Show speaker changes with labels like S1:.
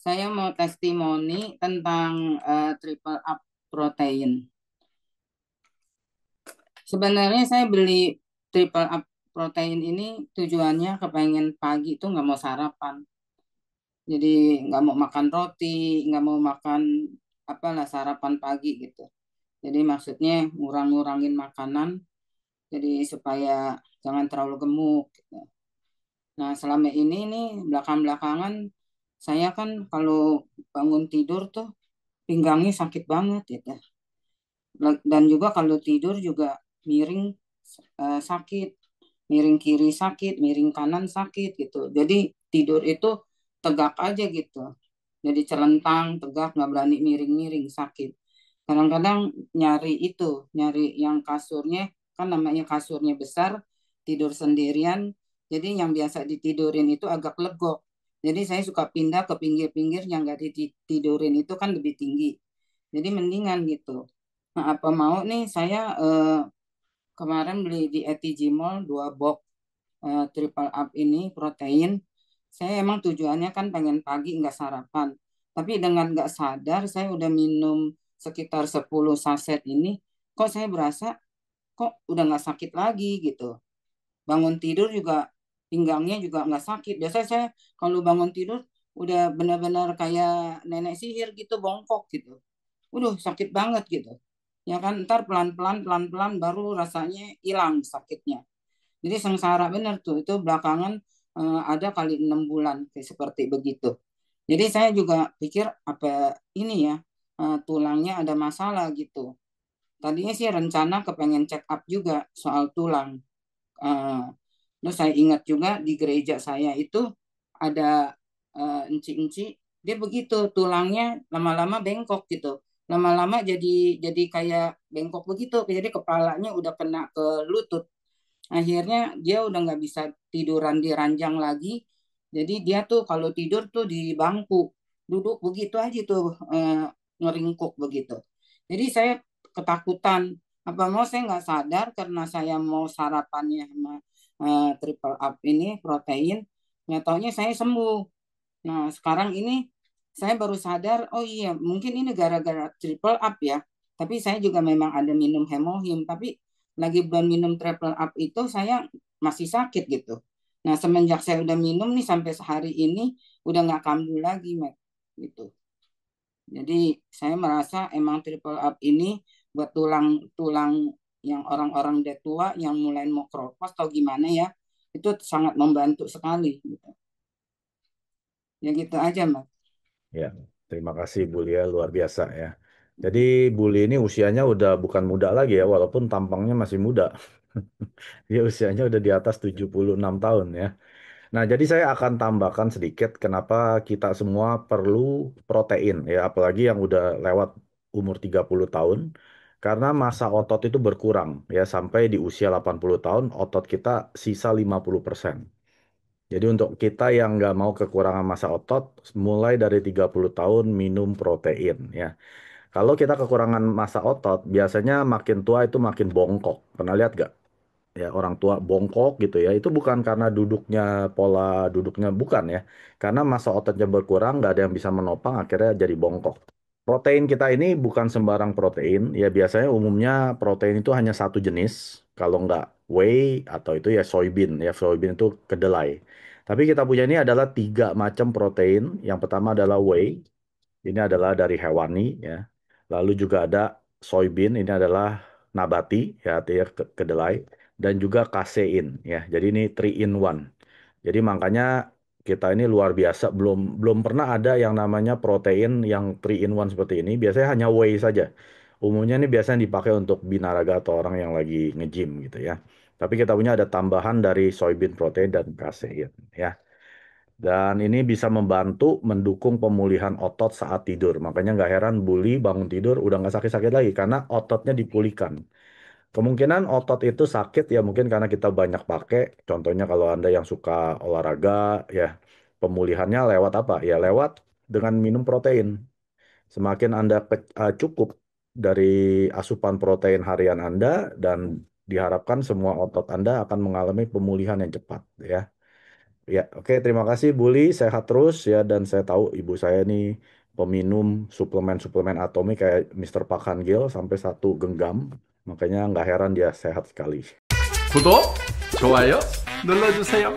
S1: Saya mau testimoni tentang triple up protein. Sebenarnya saya beli triple up protein ini tujuannya kepengen pagi tuh nggak mau sarapan. Jadi nggak mau makan roti, nggak mau makan apalah sarapan pagi gitu. Jadi maksudnya ngurang-ngurangin makanan, jadi supaya jangan terlalu gemuk, gitu. Nah selama ini nih belakang-belakangan saya kan kalau bangun tidur tuh pinggangnya sakit banget gitu. Dan juga kalau tidur juga miring, sakit, miring kiri sakit, miring kanan sakit gitu. Jadi tidur itu tegak aja gitu. Jadi celentang, tegak, nggak berani miring-miring, sakit. Kadang-kadang nyari itu, nyari yang kasurnya, kan namanya kasurnya besar, tidur sendirian. Jadi yang biasa ditidurin itu agak legok. Jadi saya suka pindah ke pinggir-pinggir yang nggak ditidurin itu kan lebih tinggi. Jadi mendingan gitu. Nah, apa mau nih saya kemarin beli di ETG Mall 2 box triple up ini protein. Saya emang tujuannya kan pengen pagi nggak sarapan. Tapi dengan nggak sadar saya udah minum sekitar 10 saset ini. Kok saya berasa kok udah nggak sakit lagi gitu. Bangun tidur juga pinggangnya juga nggak sakit. Biasanya saya kalau bangun tidur udah benar-benar kayak nenek sihir gitu bongkok gitu. Sakit banget gitu. Ya kan ntar pelan-pelan pelan-pelan baru rasanya hilang sakitnya. Jadi sengsara bener tuh itu belakangan ada kali 6 bulan kayak seperti begitu. Jadi saya juga pikir apa ini ya, tulangnya ada masalah gitu. Tadinya sih rencana kepengen check up juga soal tulang. Eh, Terus saya ingat juga di gereja saya itu ada enci-enci, dia begitu tulangnya lama-lama bengkok gitu. Lama-lama jadi kayak bengkok begitu. Jadi kepalanya udah kena ke lutut. Akhirnya dia udah nggak bisa tiduran di ranjang lagi. Jadi dia tuh kalau tidur tuh di bangku, duduk begitu aja tuh, ngeringkuk begitu. Jadi saya ketakutan. Apa mau saya nggak sadar karena saya mau sarapannya sama triple up ini protein, nggak taunya saya sembuh. Nah sekarang ini saya baru sadar, oh iya mungkin ini gara-gara triple up ya. Tapi saya juga memang ada minum hemohim, tapi lagi belum minum triple up itu saya masih sakit gitu. Nah semenjak saya udah minum nih sampai sehari ini udah nggak kambuh lagi, Mat. Gitu. Jadi saya merasa emang triple up ini buat tulang-tulang yang orang-orang udah tua yang mulai mau keropos atau gimana ya, itu sangat membantu sekali gitu. Ya gitu aja, Mas.
S2: Ya, terima kasih Bu Lia, luar biasa ya. Jadi Bu Lia ini usianya udah bukan muda lagi ya, walaupun tampangnya masih muda. Dia usianya udah di atas 76 tahun ya. Nah, jadi saya akan tambahkan sedikit kenapa kita semua perlu protein ya, apalagi yang udah lewat umur 30 tahun. Karena masa otot itu berkurang ya, sampai di usia 80 tahun otot kita sisa 50%. Jadi untuk kita yang nggak mau kekurangan massa otot, mulai dari 30 tahun minum protein ya. Kalau kita kekurangan massa otot, biasanya makin tua itu makin bongkok. Pernah lihat nggak? Ya, orang tua bongkok gitu ya. Itu bukan karena duduknya, pola duduknya bukan ya. Karena massa ototnya berkurang, nggak ada yang bisa menopang, akhirnya jadi bongkok. Protein kita ini bukan sembarang protein. Ya biasanya umumnya protein itu hanya satu jenis. Kalau nggak whey atau itu ya soybean. Ya soybean itu kedelai. Tapi kita punya ini adalah tiga macam protein. Yang pertama adalah whey. Ini adalah dari hewani ya. Lalu juga ada soybean. Ini adalah nabati ya artinya kedelai. Dan juga kasein ya. Jadi ini three in one. Jadi makanya kita ini luar biasa, belum belum pernah ada yang namanya protein yang 3 in 1 seperti ini. Biasanya hanya whey saja. Umumnya ini biasanya dipakai untuk binaraga atau orang yang lagi nge-gym gitu ya. Tapi kita punya ada tambahan dari soybean protein dan kasein ya. Dan ini bisa membantu mendukung pemulihan otot saat tidur. Makanya nggak heran Bully bangun tidur udah nggak sakit-sakit lagi karena ototnya dipulihkan. Kemungkinan otot itu sakit ya mungkin karena kita banyak pakai. Contohnya kalau Anda yang suka olahraga ya pemulihannya lewat apa? Ya lewat dengan minum protein. Semakin Anda cukup dari asupan protein harian Anda dan diharapkan semua otot Anda akan mengalami pemulihan yang cepat ya. Ya, oke, terima kasih Buli, sehat terus ya. Dan saya tahu ibu saya nih peminum suplemen-suplemen Atomy kayak Mister Pakangil sampai 1 genggam. Makanya nggak heran dia sehat sekali.
S3: 구독, 좋아요 눌러주세요.